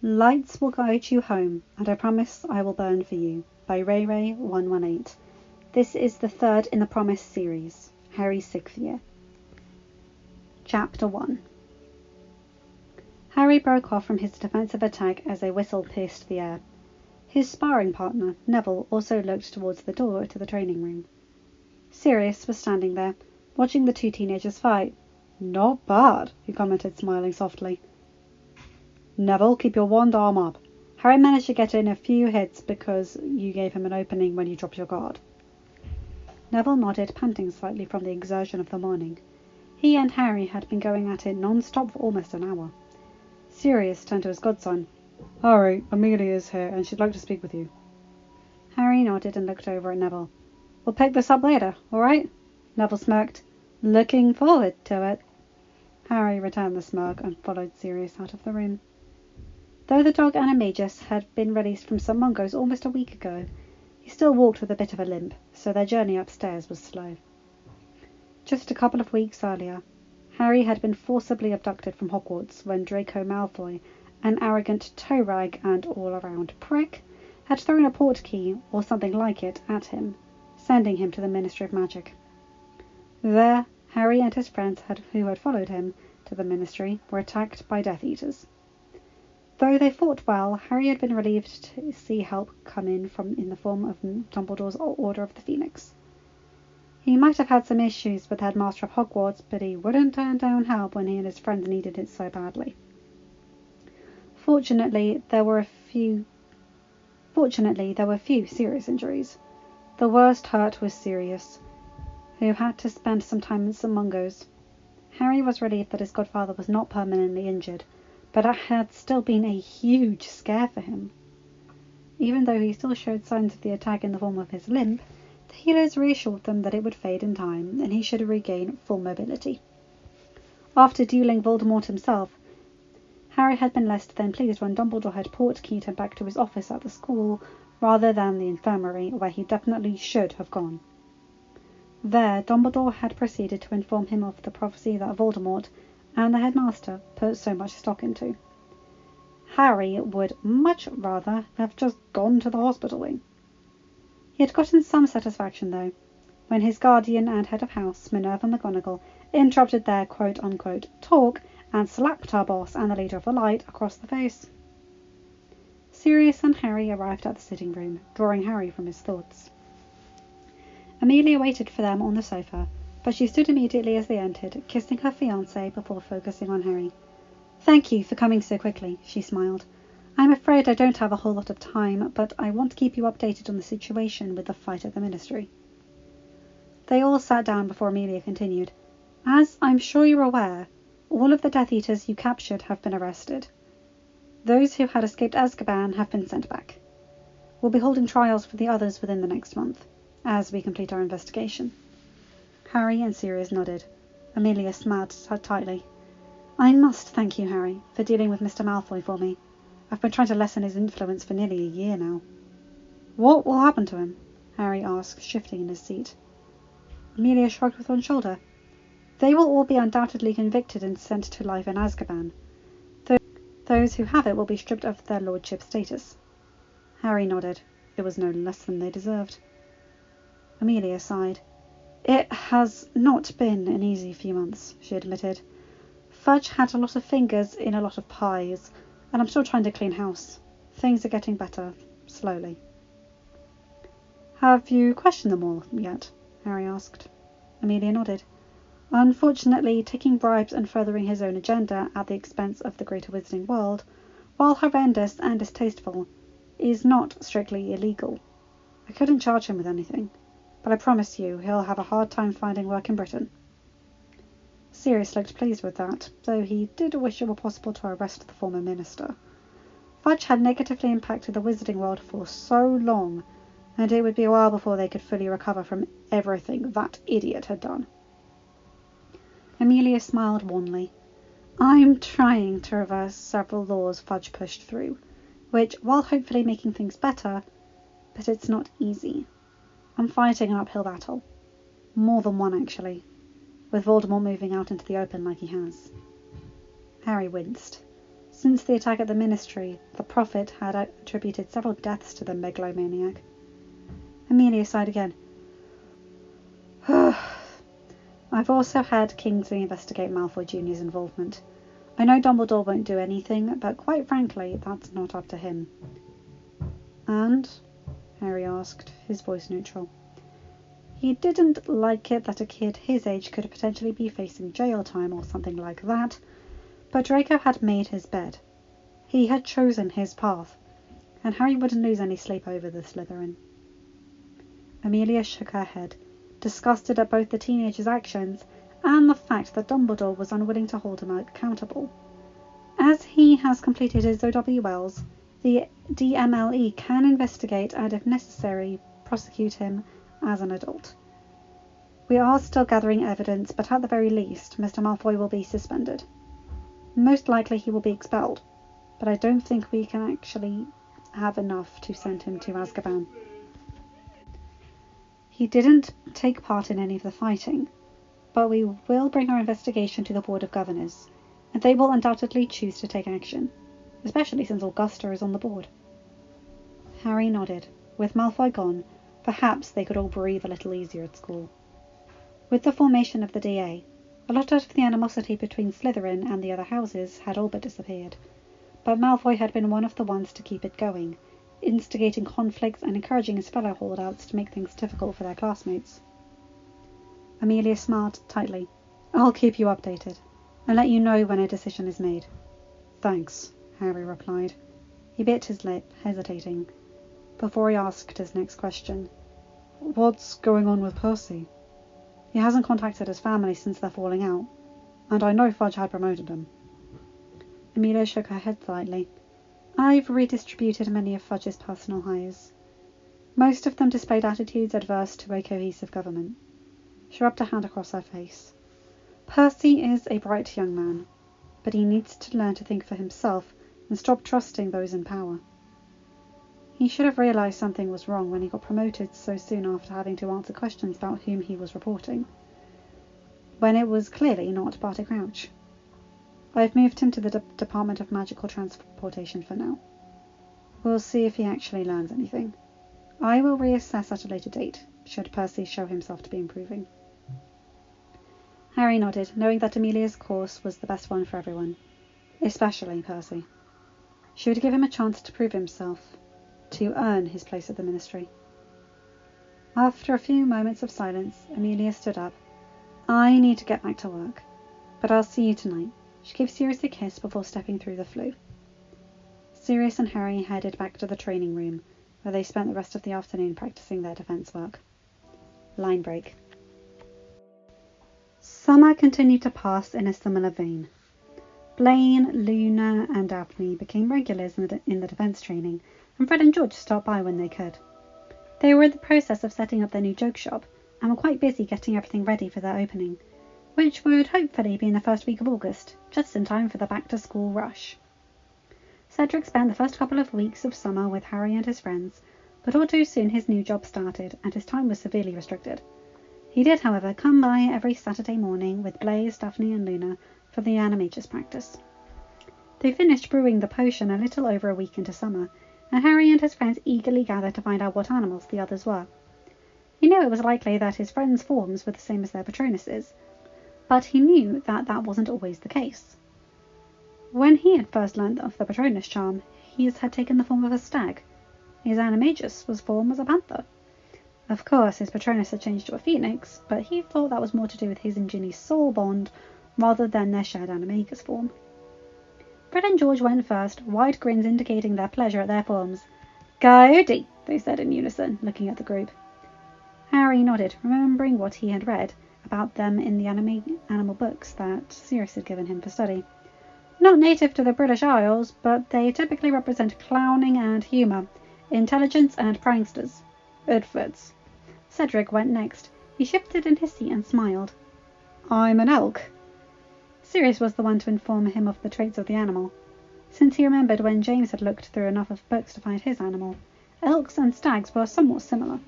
Lights will guide you home, and I promise I will burn for you, by rayrae118. This is the third in the Promise series, Harry's 6th year. Chapter 1. Harry broke off from his defensive attack as a whistle pierced the air. His sparring partner, Neville, also looked towards the door to the training room. Sirius was standing there, watching the two teenagers fight. "Not bad," he commented, smiling softly. "Neville, keep your wand arm up. Harry managed to get in a few hits because you gave him an opening when you dropped your guard." Neville nodded, panting slightly from the exertion of the morning. He and Harry had been going at it non-stop for almost an hour. Sirius turned to his godson. "Harry, Amelia is here, and she'd like to speak with you." Harry nodded and looked over at Neville. "We'll pick this up later, all right?" Neville smirked. "Looking forward to it." Harry returned the smirk and followed Sirius out of the room. Though the dog Animagus had been released from St. Mungo's almost a week ago, he still walked with a bit of a limp, so their journey upstairs was slow. Just a couple of weeks earlier, Harry had been forcibly abducted from Hogwarts when Draco Malfoy, an arrogant toe-rag and all-around prick, had thrown a portkey, or something like it, at him, sending him to the Ministry of Magic. There, Harry and his friends who had followed him to the Ministry were attacked by Death Eaters. Though they fought well, Harry had been relieved to see help come in the form of Dumbledore's Order of the Phoenix. He might have had some issues with the headmaster of Hogwarts, but he wouldn't turn down help when he and his friends needed it so badly. Fortunately, there were few serious injuries. The worst hurt was Sirius, who had to spend some time in St. Mungo's. Harry was relieved that his godfather was not permanently injured, but it had still been a huge scare for him. Even though he still showed signs of the attack in the form of his limp, the healers reassured them that it would fade in time, and he should regain full mobility. After dueling Voldemort himself, Harry had been less than pleased when Dumbledore had portkeyed him back to his office at the school, rather than the infirmary, where he definitely should have gone. There, Dumbledore had proceeded to inform him of the prophecy that Voldemort and the headmaster put so much stock into. Harry would much rather have just gone to the hospital wing. He had gotten some satisfaction, though, when his guardian and head of house, Minerva McGonagall, interrupted their quote-unquote talk and slapped her boss and the leader of the Light across the face. Sirius and Harry arrived at the sitting room, drawing Harry from his thoughts. Amelia waited for them on the sofa, but she stood immediately as they entered, kissing her fiancé before focusing on Harry. "Thank you for coming so quickly," she smiled. "I'm afraid I don't have a whole lot of time, but I want to keep you updated on the situation with the fight at the Ministry." They all sat down before Amelia continued. "As I'm sure you're aware, all of the Death Eaters you captured have been arrested. Those who had escaped Azkaban have been sent back. We'll be holding trials for the others within the next month, as we complete our investigation." Harry and Sirius nodded. Amelia smiled tightly. "I must thank you, Harry, for dealing with Mr. Malfoy for me. I've been trying to lessen his influence for nearly a year now." "What will happen to him?" Harry asked, shifting in his seat. Amelia shrugged with one shoulder. "They will all be undoubtedly convicted and sent to life in Azkaban. Those who have it will be stripped of their lordship status." Harry nodded. It was no less than they deserved. Amelia sighed. "It has not been an easy few months," she admitted. "Fudge had a lot of fingers in a lot of pies, and I'm still trying to clean house. Things are getting better, slowly." "Have you questioned them all yet?" Harry asked. Amelia nodded. "Unfortunately, taking bribes and furthering his own agenda at the expense of the greater wizarding world, while horrendous and distasteful, is not strictly illegal. I couldn't charge him with anything, but I promise you he'll have a hard time finding work in Britain." Sirius looked pleased with that, though he did wish it were possible to arrest the former minister. Fudge had negatively impacted the wizarding world for so long, and it would be a while before they could fully recover from everything that idiot had done. Amelia smiled wanly. "I'm trying to reverse several laws Fudge pushed through, which, while hopefully making things better, but it's not easy. I'm fighting an uphill battle. More than one, actually, with Voldemort moving out into the open like he has." Harry winced. Since the attack at the ministry, the prophet had attributed several deaths to the megalomaniac. Amelia sighed again. I've also had Kingsley investigate Malfoy Jr.'s involvement. I know Dumbledore won't do anything, but quite frankly, that's not up to him. And? Harry asked, his voice neutral. He didn't like it that a kid his age could potentially be facing jail time or something like that, but Draco had made his bed. He had chosen his path, and Harry wouldn't lose any sleep over the Slytherin. Amelia shook her head, disgusted at both the teenager's actions and the fact that Dumbledore was unwilling to hold him accountable. As he has completed his OWLs, the DMLE can investigate and, if necessary, prosecute him as an adult. We are still gathering evidence, but at the very least, Mr. Malfoy will be suspended. Most likely he will be expelled, but I don't think we can actually have enough to send him to Azkaban. He didn't take part in any of the fighting, but we will bring our investigation to the Board of Governors, and they will undoubtedly choose to take action, especially since Augusta is on the board. Harry nodded. With Malfoy gone, perhaps they could all breathe a little easier at school. With the formation of the DA, a lot of the animosity between Slytherin and the other houses had all but disappeared, but Malfoy had been one of the ones to keep it going, instigating conflicts and encouraging his fellow holdouts to make things difficult for their classmates. Amelia smiled tightly. I'll keep you updated, and let you know when a decision is made. Thanks, Harry replied. He bit his lip, hesitating, before he asked his next question. What's going on with Percy? He hasn't contacted his family since their falling out, and I know Fudge had promoted him. Amelia shook her head slightly. I've redistributed many of Fudge's personal hires. Most of them displayed attitudes adverse to a cohesive government. She rubbed her hand across her face. Percy is a bright young man, but he needs to learn to think for himself and stop trusting those in power. He should have realised something was wrong when he got promoted so soon after having to answer questions about whom he was reporting, when it was clearly not Barty Crouch. I've moved him to the Department of Magical Transportation for now. We'll see if he actually learns anything. I will reassess at a later date, should Percy show himself to be improving. Harry nodded, knowing that Amelia's course was the best one for everyone, especially Percy. She would give him a chance to prove himself, to earn his place at the ministry. After a few moments of silence, Amelia stood up. I need to get back to work, but I'll see you tonight. She gave Sirius a kiss before stepping through the flue. Sirius and Harry headed back to the training room, where they spent the rest of the afternoon practicing their defence work. Line break. Summer continued to pass in a similar vein. Blaine, Luna, and Daphne became regulars in the defence training, and Fred and George stopped by when they could. They were in the process of setting up their new joke shop, and were quite busy getting everything ready for their opening, which would hopefully be in the first week of August, just in time for the back-to-school rush. Cedric spent the first couple of weeks of summer with Harry and his friends, but all too soon his new job started, and his time was severely restricted. He did, however, come by every Saturday morning with Blaze, Daphne, and Luna for the Animagus practice. They finished brewing the potion a little over a week into summer, and Harry and his friends eagerly gathered to find out what animals the others were. He knew it was likely that his friends' forms were the same as their Patronuses, but he knew that that wasn't always the case. When he had first learned of the Patronus charm, his had taken the form of a stag. His Animagus was formed as a panther. Of course, his Patronus had changed to a phoenix, but he thought that was more to do with his and Ginny's soul bond rather than their shared Animagus form. Fred and George went first, wide grins indicating their pleasure at their forms. Coyote, they said in unison, looking at the group. Harry nodded, remembering what he had read about them in the animal books that Sirius had given him for study. Not native to the British Isles, but they typically represent clowning and humour, intelligence and pranksters. It fits. Cedric went next. He shifted in his seat and smiled. I'm an elk. Sirius was the one to inform him of the traits of the animal, since he remembered when James had looked through enough of books to find his animal. Elks and stags were somewhat similar,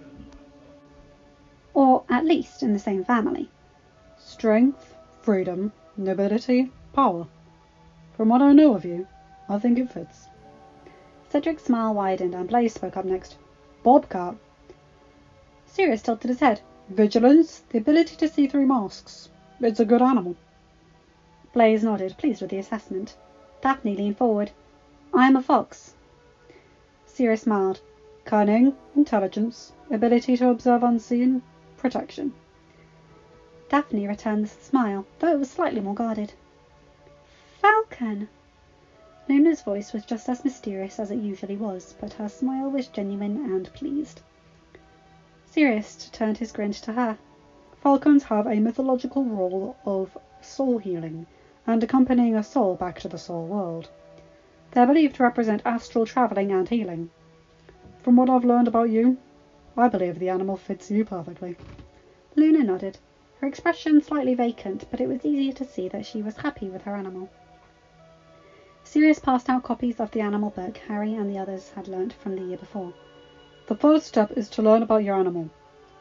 or at least in the same family. Strength, freedom, nobility, power. From what I know of you, I think it fits. Cedric's smile widened and Blaze spoke up next. Bobcat. Sirius tilted his head. Vigilance, the ability to see through masks. It's a good animal. Blaze nodded, pleased with the assessment. Daphne leaned forward. I am a fox. Sirius smiled. Cunning, intelligence, ability to observe unseen, protection. Daphne returned the smile, though it was slightly more guarded. Falcon! Luna's voice was just as mysterious as it usually was, but her smile was genuine and pleased. Sirius turned his grin to her. Falcons have a mythological role of soul healing and accompanying a soul back to the soul world. They are believed to represent astral travelling and healing. From what I've learned about you, I believe the animal fits you perfectly. Luna nodded, her expression slightly vacant, but it was easy to see that she was happy with her animal. Sirius passed out copies of the animal book Harry and the others had learnt from the year before. The first step is to learn about your animal.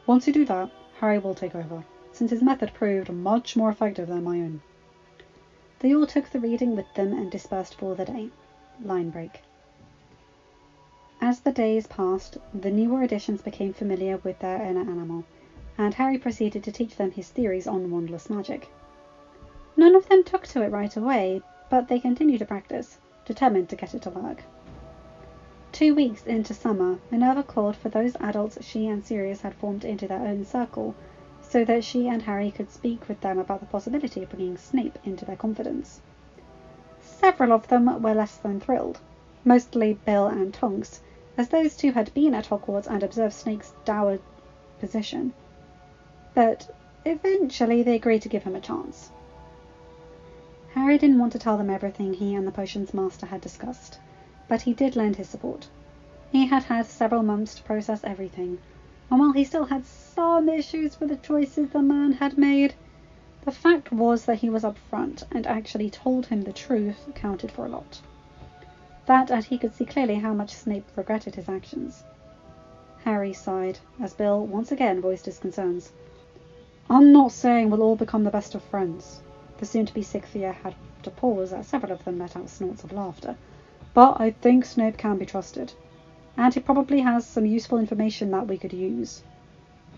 Once you do that, Harry will take over, since his method proved much more effective than my own. They all took the reading with them and dispersed for the day. Line break. As the days passed, the newer editions became familiar with their inner animal, and Harry proceeded to teach them his theories on wandless magic. None of them took to it right away, but they continued to practice, determined to get it to work. 2 weeks into summer, Minerva called for those adults she and Sirius had formed into their own circle, so that she and Harry could speak with them about the possibility of bringing Snape into their confidence. Several of them were less than thrilled, mostly Bill and Tonks, as those two had been at Hogwarts and observed Snape's dour position. But eventually they agreed to give him a chance. Harry didn't want to tell them everything he and the potions master had discussed, but he did lend his support. He had had several months to process everything, and while he still had some issues with the choices the man had made, the fact was that he was upfront and actually told him the truth counted for a lot. That, and he could see clearly how much Snape regretted his actions. Harry sighed, as Bill once again voiced his concerns. I'm not saying we'll all become the best of friends. The soon-to-be 6th year had to pause as several of them let out snorts of laughter. But I think Snape can be trusted, and he probably has some useful information that we could use.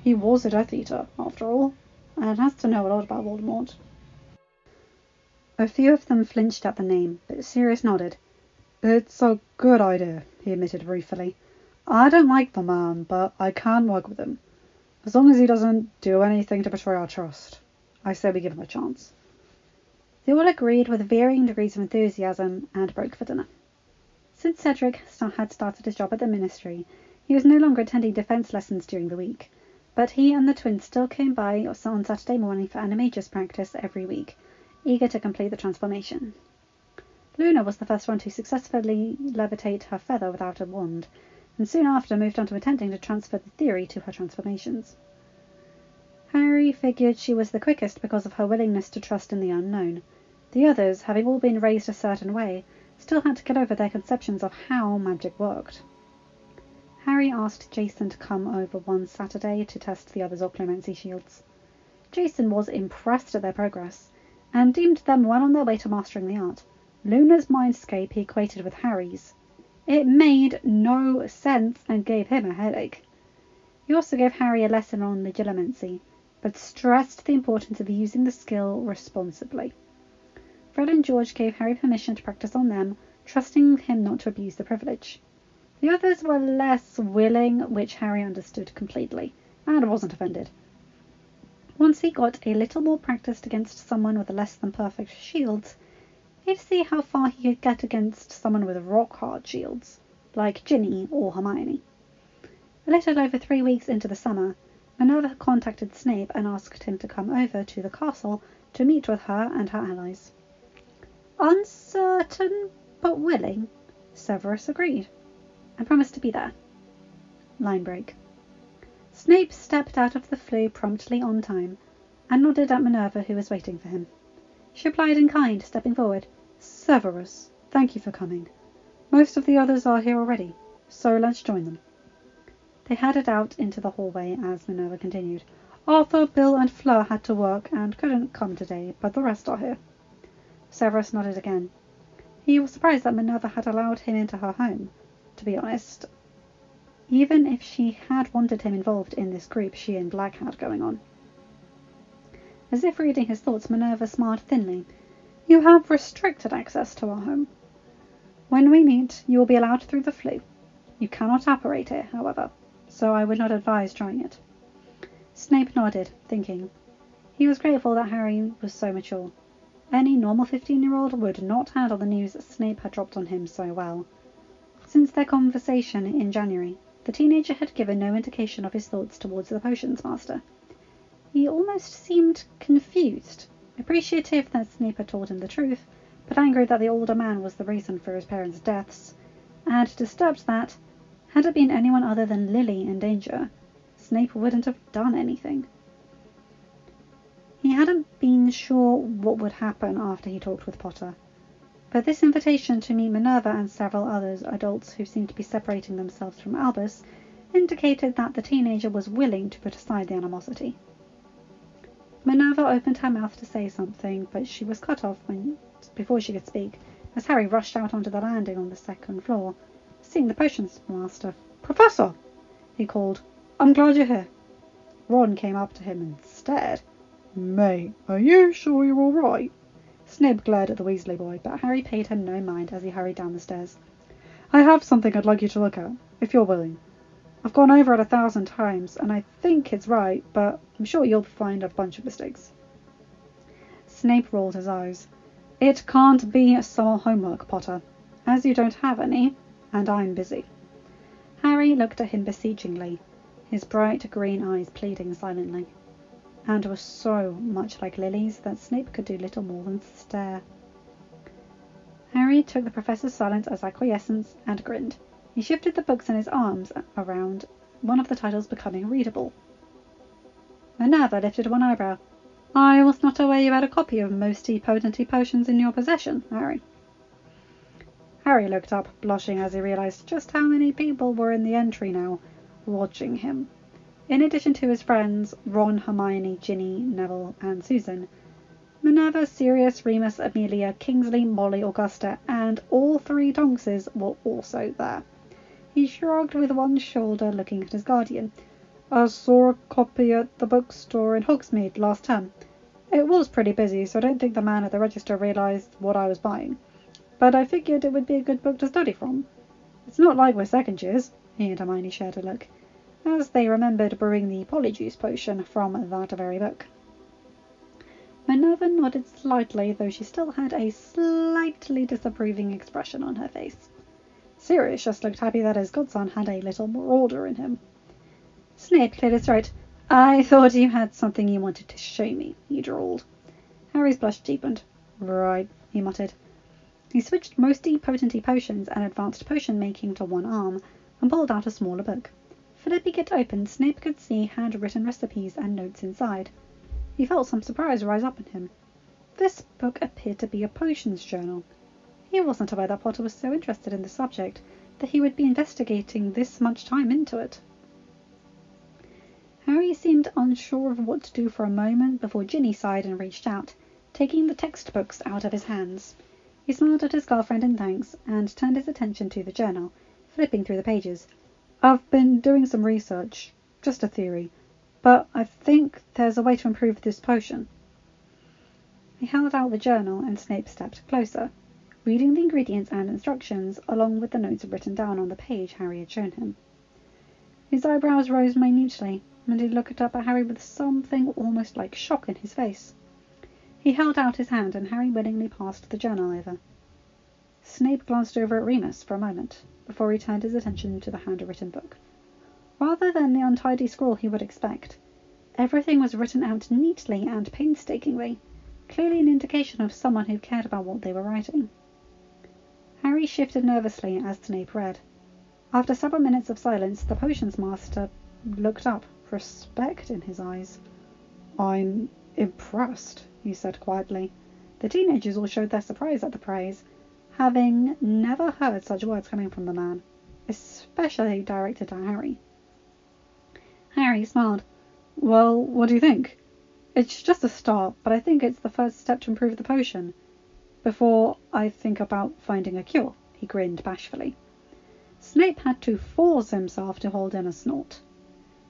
He was a Death Eater, after all, and has to know a lot about Voldemort. A few of them flinched at the name, but Sirius nodded. It's a good idea, he admitted ruefully. I don't like the man, but I can work with him. As long as he doesn't do anything to betray our trust. I say we give him a chance. They all agreed with varying degrees of enthusiasm and broke for dinner. Since Cedric had started his job at the Ministry, he was no longer attending defence lessons during the week, but he and the twins still came by on Saturday morning for Animagus practice every week, eager to complete the transformation. Luna was the first one to successfully levitate her feather without a wand, and soon after moved on to attempting to transfer the theory to her transformations. Harry figured she was the quickest because of her willingness to trust in the unknown. The others, having all been raised a certain way, still had to get over their conceptions of how magic worked. Harry asked Jason to come over one Saturday to test the others' occlumency shields. Jason was impressed at their progress, and deemed them well on their way to mastering the art. Luna's mindscape he equated with Harry's. It made no sense and gave him a headache. He also gave Harry a lesson on legilimency, but stressed the importance of using the skill responsibly. Fred and George gave Harry permission to practice on them, trusting him not to abuse the privilege. The others were less willing, which Harry understood completely, and wasn't offended. Once he got a little more practiced against someone with less than perfect shields, he'd see how far he could get against someone with rock-hard shields, like Ginny or Hermione. A little over 3 weeks into the summer, Minerva contacted Snape and asked him to come over to the castle to meet with her and her allies. Uncertain but willing, Severus agreed, and promised to be there. Line break. Snape stepped out of the flue promptly on time, and nodded at Minerva, who was waiting for him. She replied in kind, stepping forward. Severus, thank you for coming. Most of the others are here already, so let's join them. They headed out into the hallway as Minerva continued. Arthur, Bill, and Fleur had to work and couldn't come today, but the rest are here. Severus nodded again. He was surprised that Minerva had allowed him into her home, to be honest, even if she had wanted him involved in this group she and Black had going on. As if reading his thoughts, Minerva smiled thinly. You have restricted access to our home. When we meet, you will be allowed through the flue. You cannot operate it, however, so I would not advise trying it. Snape nodded, thinking. He was grateful that Harry was so mature. Any normal 15-year-old would not handle the news that Snape had dropped on him so well. Since their conversation in January, the teenager had given no indication of his thoughts towards the potions master. He almost seemed confused, appreciative that Snape had told him the truth, but angry that the older man was the reason for his parents' deaths, and disturbed that, had it been anyone other than Lily in danger, Snape wouldn't have done anything. He hadn't been sure what would happen after he talked with Potter, but this invitation to meet Minerva and several others adults who seemed to be separating themselves from Albus indicated that the teenager was willing to put aside the animosity. Minerva opened her mouth to say something, but she was cut off before she could speak, as Harry rushed out onto the landing on the second floor, seeing the potions master. "Professor!" he called. "I'm glad you're here." Ron came up to him and stared. "Mate, are you sure you're all right?" Snape glared at the Weasley boy, but Harry paid him no mind as he hurried down the stairs. "I have something I'd like you to look at, if you're willing. I've gone over it 1,000 times, and I think it's right, but I'm sure you'll find a bunch of mistakes." Snape rolled his eyes. "It can't be summer homework, Potter, as you don't have any, and I'm busy." Harry looked at him beseechingly, his bright green eyes pleading silently, and was so much like Lily's that Snape could do little more than stare. Harry took the professor's silence as acquiescence and grinned. He shifted the books in his arms around, one of the titles becoming readable. Minerva lifted one eyebrow. "I was not aware you had a copy of Mosty Potency Potions in your possession, Harry." Harry looked up, blushing as he realized just how many people were in the entry now, watching him. In addition to his friends, Ron, Hermione, Ginny, Neville, and Susan, Minerva, Sirius, Remus, Amelia, Kingsley, Molly, Augusta, and all 3 Tonkses were also there. He shrugged with one shoulder, looking at his guardian. "I saw a copy at the bookstore in Hogsmeade last term. It was pretty busy, so I don't think the man at the register realised what I was buying. But I figured it would be a good book to study from. It's not like we're second years." He and Hermione shared a look, as they remembered brewing the Polyjuice potion from that very book. Minerva nodded slightly, though she still had a slightly disapproving expression on her face. Sirius just looked happy that his godson had a little more order in him. Snape cleared his throat. "I thought you had something you wanted to show me," he drawled. Harry's blush deepened. "Right," he muttered. He switched Mosty Potency Potions and Advanced Potion Making to one arm, and pulled out a smaller book. Flipping it open, Snape could see handwritten recipes and notes inside. He felt some surprise rise up in him. This book appeared to be a potions journal. He wasn't aware that Potter was so interested in the subject that he would be investigating this much time into it. Harry seemed unsure of what to do for a moment before Ginny sighed and reached out, taking the textbooks out of his hands. He smiled at his girlfriend in thanks and turned his attention to the journal, flipping through the pages. "I've been doing some research, just a theory, but I think there's a way to improve this potion." He held out the journal and Snape stepped closer, reading the ingredients and instructions along with the notes written down on the page Harry had shown him. His eyebrows rose minutely, and he looked up at Harry with something almost like shock in his face. He held out his hand, and Harry willingly passed the journal over. Snape glanced over at Remus for a moment, before he turned his attention to the handwritten book. Rather than the untidy scrawl he would expect, everything was written out neatly and painstakingly, clearly an indication of someone who cared about what they were writing. Harry shifted nervously as Snape read. After several minutes of silence, the potions master looked up, respect in his eyes. "I'm impressed," he said quietly. The teenagers all showed their surprise at the praise, having never heard such words coming from the man, especially directed at Harry. Harry smiled. "Well, what do you think? It's just a start, but I think it's the first step to improve the potion. before I think about finding a cure, he grinned bashfully. Snape had to force himself to hold in a snort.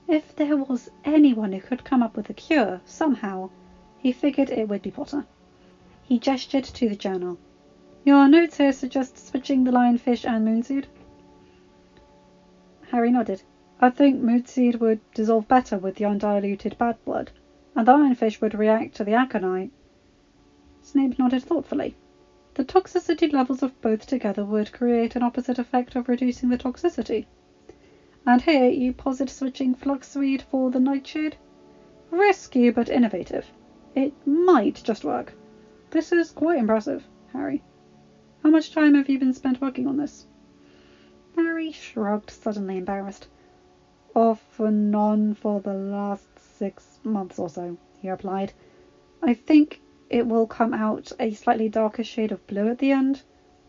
If there was anyone who could come up with a cure, somehow, he figured it would be Potter. He gestured to the journal. Your notes here suggest switching the lionfish and moonseed? Harry nodded. I think moonseed would dissolve better with the undiluted bad blood, and the lionfish would react to the aconite. Snape nodded thoughtfully. The toxicity levels of both together would create an opposite effect of reducing the toxicity. And here you posit switching fluxweed for the nightshade? Risky but innovative. It might just work. This is quite impressive, Harry. How much time have you been spent working on this? Harry shrugged, suddenly embarrassed. Off and on for the last 6 months or so, he replied. I think it will come out a slightly darker shade of blue at the end,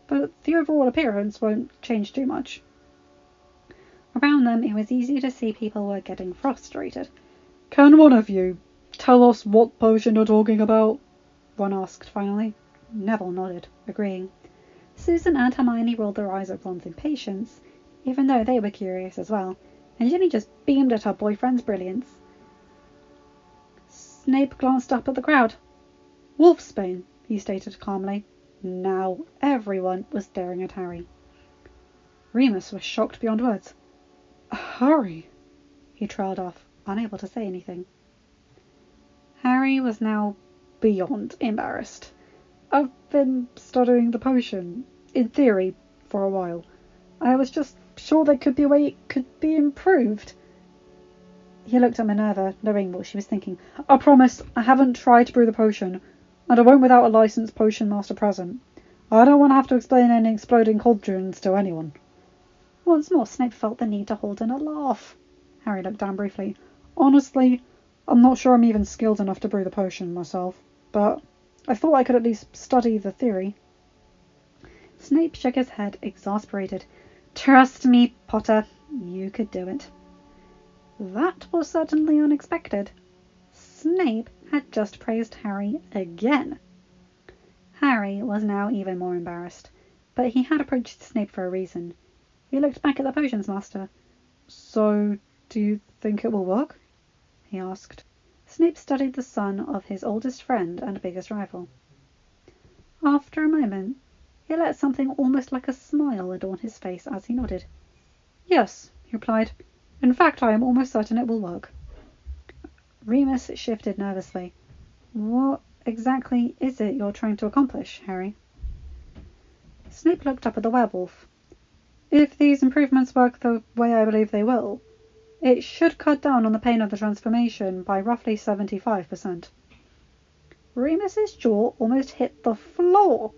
but the overall appearance won't change too much. Around them, it was easy to see people were getting frustrated. Can one of you tell us what potion you're talking about? Ron asked finally. Neville nodded, agreeing. Susan and Hermione rolled their eyes at Ron's impatience, even though they were curious as well, and Ginny just beamed at her boyfriend's brilliance. Snape glanced up at the crowd. Wolfsbane, he stated calmly. Now everyone was staring at Harry. Remus was shocked beyond words. Harry, he trailed off, unable to say anything. Harry was now beyond embarrassed. I've been studying the potion, in theory, for a while. I was just sure there could be a way it could be improved. He looked at Minerva, knowing what she was thinking. I promise I haven't tried to brew the potion, and I won't without a licensed potion master present. I don't want to have to explain any exploding cauldrons to anyone. Once more, Snape felt the need to hold in a laugh. Harry looked down briefly. Honestly, I'm not sure I'm even skilled enough to brew the potion myself, but I thought I could at least study the theory. Snape shook his head, exasperated. Trust me, Potter, you could do it. That was certainly unexpected. Snape had just praised Harry again. Harry was now even more embarrassed, but he had approached Snape for a reason. He looked back at the potions master. So, do you think it will work? He asked. Snape studied the son of his oldest friend and biggest rival. After a moment, he let something almost like a smile adorn his face as he nodded. Yes, he replied. In fact, I am almost certain it will work. Remus shifted nervously. What exactly is it you're trying to accomplish, Harry? Snape looked up at the werewolf. If these improvements work the way I believe they will, it should cut down on the pain of the transformation by roughly 75%. Remus's jaw almost hit the floor.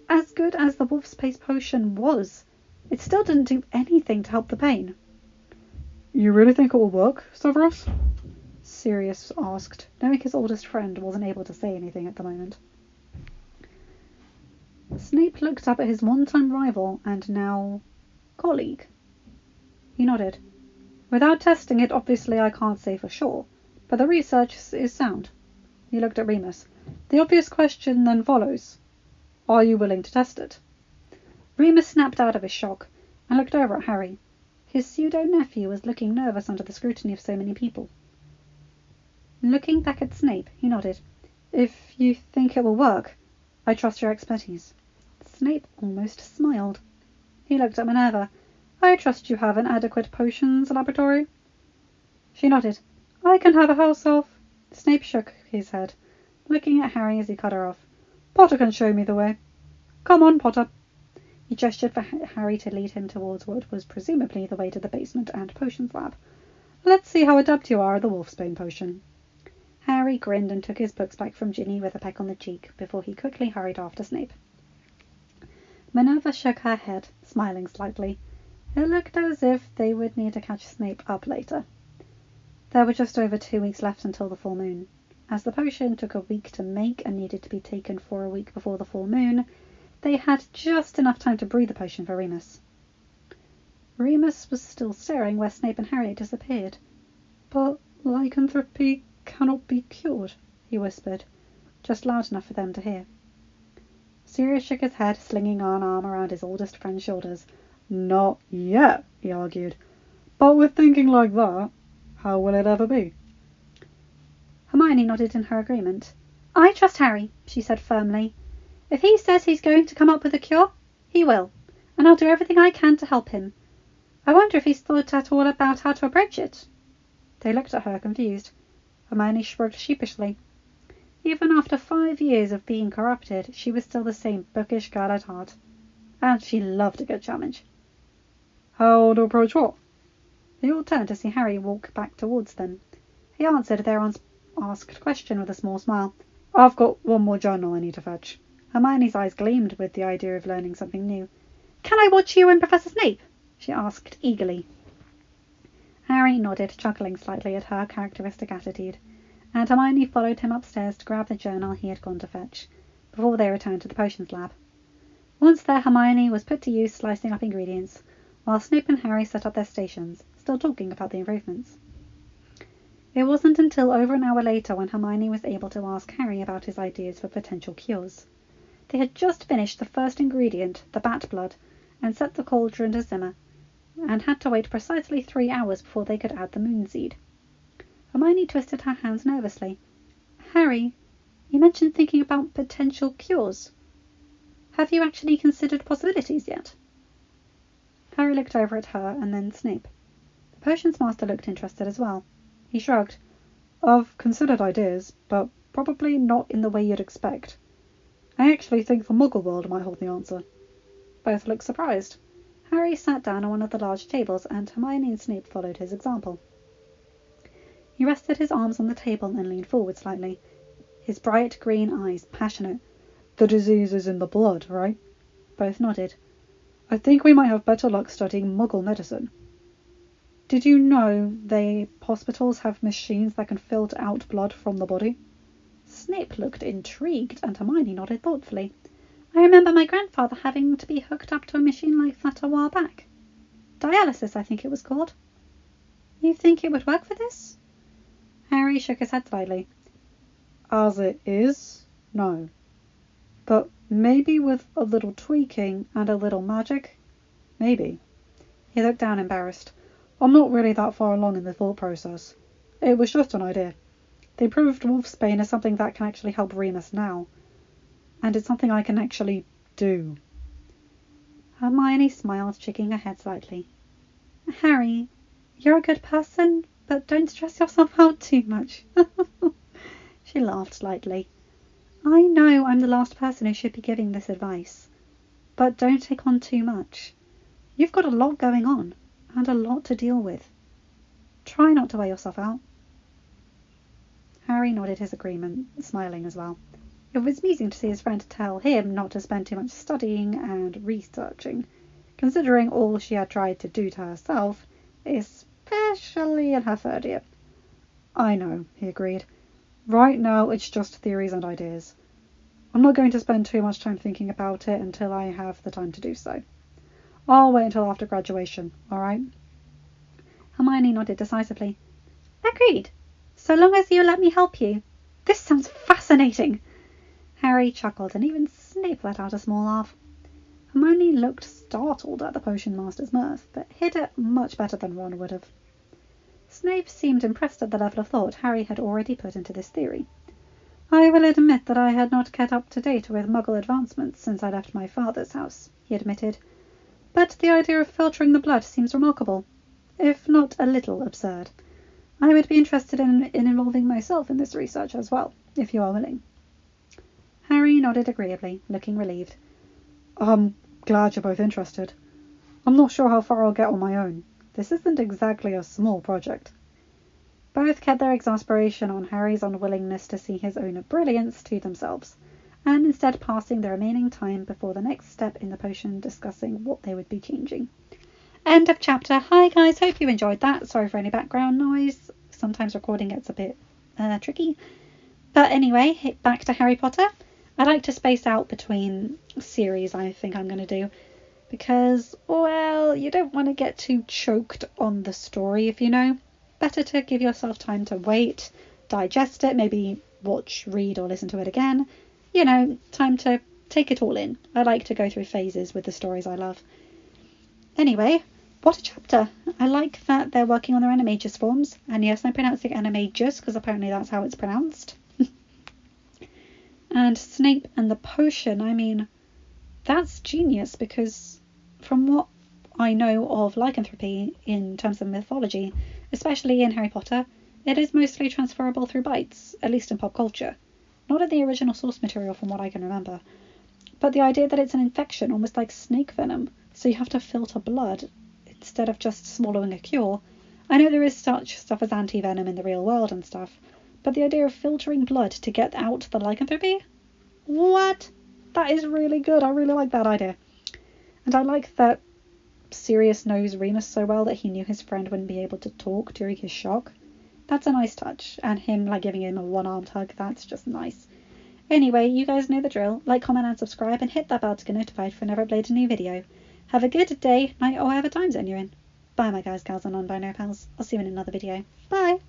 As good as the Wolfsbane potion was, it still didn't do anything to help the pain. You really think it will work, Severus? Sirius asked, knowing his oldest friend wasn't able to say anything at the moment. Snape looked up at his one-time rival and now colleague. He nodded. Without testing it, obviously I can't say for sure, but the research is sound. He looked at Remus. The obvious question then follows. Are you willing to test it? Remus snapped out of his shock and looked over at Harry. His pseudo-nephew was looking nervous under the scrutiny of so many people. Looking back at Snape, he nodded. If you think it will work, I trust your expertise. Snape almost smiled. He looked at Minerva. I trust you have an adequate potions laboratory. She nodded. I can have a house elf. Snape shook his head, looking at Harry as he cut her off. Potter can show me the way. Come on, Potter. He gestured for Harry to lead him towards what was presumably the way to the basement and potions lab. Let's see how adept you are at the Wolfsbane potion. Harry grinned and took his books back from Ginny with a peck on the cheek before he quickly hurried after Snape. Minerva shook her head, smiling slightly. It looked as if they would need to catch Snape up later. There were just over 2 weeks left until the full moon. As the potion took a week to make and needed to be taken for a week before the full moon, they had just enough time to brew the potion for Remus. Remus was still staring where Snape and Harry had disappeared. But lycanthropy cannot be cured, he whispered, just loud enough for them to hear. Sirius shook his head, slinging an arm around his oldest friend's shoulders. Not yet, he argued. But with thinking like that, how will it ever be? Hermione nodded in her agreement. I trust Harry, she said firmly. If he says he's going to come up with a cure, he will, and I'll do everything I can to help him. I wonder if he's thought at all about how to approach it. They looked at her, confused. Hermione shrugged sheepishly. Even after 5 years of being corrupted, she was still the same bookish girl at heart. And she loved a good challenge. How to approach what? They all turned to see Harry walk back towards them. He answered their unasked question with a small smile. I've got one more journal I need to fetch. Hermione's eyes gleamed with the idea of learning something new. Can I watch you and Professor Snape? She asked eagerly. Harry nodded, chuckling slightly at her characteristic attitude, and Hermione followed him upstairs to grab the journal he had gone to fetch, before they returned to the potions lab. Once there, Hermione was put to use slicing up ingredients, while Snape and Harry set up their stations, still talking about the improvements. It wasn't until over an hour later when Hermione was able to ask Harry about his ideas for potential cures. They had just finished the first ingredient, the bat blood, and set the cauldron to simmer, and had to wait precisely 3 hours before they could add the moonseed. Hermione twisted her hands nervously. Harry, you mentioned thinking about potential cures. Have you actually considered possibilities yet? Harry looked over at her and then Snape. The potions master looked interested as well. He shrugged. I've considered ideas, but probably not in the way you'd expect. I actually think the Muggle world might hold the answer. Both looked surprised. Harry sat down on one of the large tables, and Hermione and Snape followed his example. He rested his arms on the table and leaned forward slightly, his bright green eyes passionate. The disease is in the blood, right? Both nodded. I think we might have better luck studying Muggle medicine. Did you know hospitals have machines that can filter out blood from the body? Snape looked intrigued, and Hermione nodded thoughtfully. I remember my grandfather having to be hooked up to a machine like that a while back. Dialysis, I think it was called. You think it would work for this? Harry shook his head slightly. As it is, no. But maybe with a little tweaking and a little magic? Maybe. He looked down, embarrassed. I'm not really that far along in the thought process. It was just an idea. They proved Wolfsbane is something that can actually help Remus now. And it's something I can actually do. Hermione smiled, shaking her head slightly. Harry, you're a good person, but don't stress yourself out too much. She laughed slightly. I know I'm the last person who should be giving this advice, but don't take on too much. You've got a lot going on, and a lot to deal with. Try not to wear yourself out. Harry nodded his agreement, smiling as well. It was amusing to see his friend tell him not to spend too much studying and researching, considering all she had tried to do to herself, especially in her 3rd year. I know, he agreed. Right now it's just theories and ideas. I'm not going to spend too much time thinking about it until I have the time to do so. I'll wait until after graduation, all right? Hermione nodded decisively. Agreed. So long as you let me help you. This sounds fascinating. Harry chuckled, and even Snape let out a small laugh. Hermione looked startled at the potion master's mirth, but hid it much better than Ron would have. Snape seemed impressed at the level of thought Harry had already put into this theory. I will admit that I had not kept up to date with Muggle advancements since I left my father's house, he admitted. But the idea of filtering the blood seems remarkable, if not a little absurd. I would be interested in involving myself in this research as well, if you are willing. Harry nodded agreeably, looking relieved. I'm glad you're both interested. I'm not sure how far I'll get on my own. This isn't exactly a small project. Both kept their exasperation on Harry's unwillingness to see his own brilliance to themselves, and instead passing the remaining time before the next step in the potion discussing what they would be changing. End of chapter. Hi guys, hope you enjoyed that. Sorry for any background noise. Sometimes recording gets a bit tricky. But anyway, back to Harry Potter. I like to space out between series, I think I'm going to do. Because, well, you don't want to get too choked on the story, if you know. Better to give yourself time to wait, digest it, maybe watch, read or listen to it again. You know, time to take it all in. I like to go through phases with the stories I love. Anyway, what a chapter. I like that they're working on their Animagus forms. And yes, I'm pronouncing Animagus because apparently that's how it's pronounced. And Snape and the potion, I mean, that's genius because from what I know of lycanthropy in terms of mythology, especially in Harry Potter, it is mostly transferable through bites, at least in pop culture. Not in the original source material from what I can remember. But the idea that it's an infection, almost like snake venom, so you have to filter blood instead of just swallowing a cure. I know there is such stuff as anti-venom in the real world and stuff, but the idea of filtering blood to get out the lycanthropy? What? That is really good. I really like that idea. And I like that Sirius knows Remus so well that he knew his friend wouldn't be able to talk during his shock. That's a nice touch. And him giving him a one-armed hug, that's just nice. Anyway, you guys know the drill. Like, comment and subscribe and hit that bell to get notified whenever I upload a new video. Have a good day, night or whatever time zone you're in. Bye my guys, gals and non-binary pals. I'll see you in another video. Bye!